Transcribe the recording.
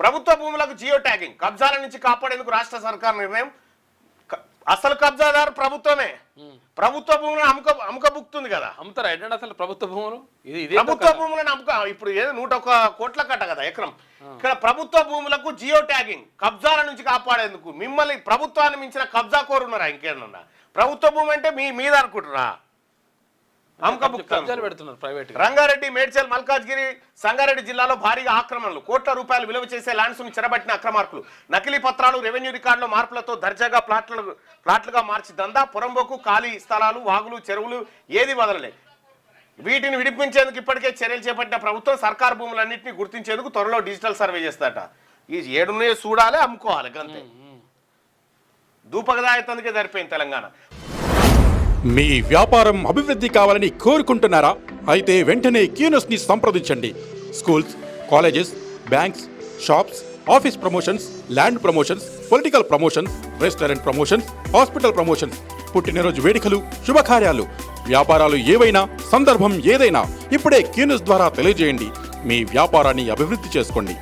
ప్రభుత్వ భూములకు geo tagging కబ్జాల నుంచి కాపాడేందుకు రాష్ట్ర సర్కార్ నిర్ణయం. అసలు కబ్జాదారు ప్రభుత్వమే. ప్రభుత్వ భూములను అమ్ముకబుక్తుంది కదా. అమ్ముతారా ఏంటంటే అసలు ప్రభుత్వ భూములు? ప్రభుత్వ భూములను ఇప్పుడు ఏదో 101 కోట్ల కట్ట కదా ఎకరం. ఇక్కడ ప్రభుత్వ భూములకు జియో ట్యాగింగ్ కబ్జాల నుంచి కాపాడేందుకు. మిమ్మల్ని ప్రభుత్వాన్ని మించిన కబ్జా కోరున్నారా ఇంకేమన్నా? ప్రభుత్వ భూమి అంటే మీ మీద అనుకుంటున్నా కబ్జాలు పెడుతున్నారు ప్రైవేట్. రంగారెడ్డి, మేడ్చల్, మల్కాజ్గిరి, సంగారెడ్డి జిల్లాలో భారీగా ఆక్రమణలు. కోట్ల రూపాయలు విలువ చేసే ల్యాండ్స్ ను చెరబట్టిన అక్రమార్కులు. నకిలీ పత్రాలు, రెవెన్యూ రికార్డుల మార్పులతో దర్జాగా ప్లాట్లుగా మార్చి దందా. పొరంబోకు ఖాళీ స్థలాలు, వాగులు, చెరువులు ఏది వదలలే. వీటిని విడిపించేందుకు ఇప్పటికే చర్యలు చేపట్టిన ప్రభుత్వం సర్కారు భూములన్నింటినీ గుర్తించేందుకు త్వరలో డిజిటల్ సర్వే చేస్తాట. ఈ 7 చూడాలి, అమ్ముకోవాలి అంతే. దూపగదాయతందుకే సరిపోయింది తెలంగాణ. మీ వ్యాపారం అభివృద్ధి కావాలని కోరుకుంటున్నారా? అయితే వెంటనే క్యూనస్ని సంప్రదించండి. Schools, colleges, banks, shops, office promotions, land promotions, political promotions, restaurant promotions, hospital promotions, పుట్టినరోజు వేడుకలు, శుభకార్యాలు, వ్యాపారాలు ఏవైనా, సందర్భం ఏదైనా ఇప్పుడే క్యూనస్ ద్వారా తెలియజేయండి. మీ వ్యాపారాన్ని అభివృద్ధి చేసుకోండి.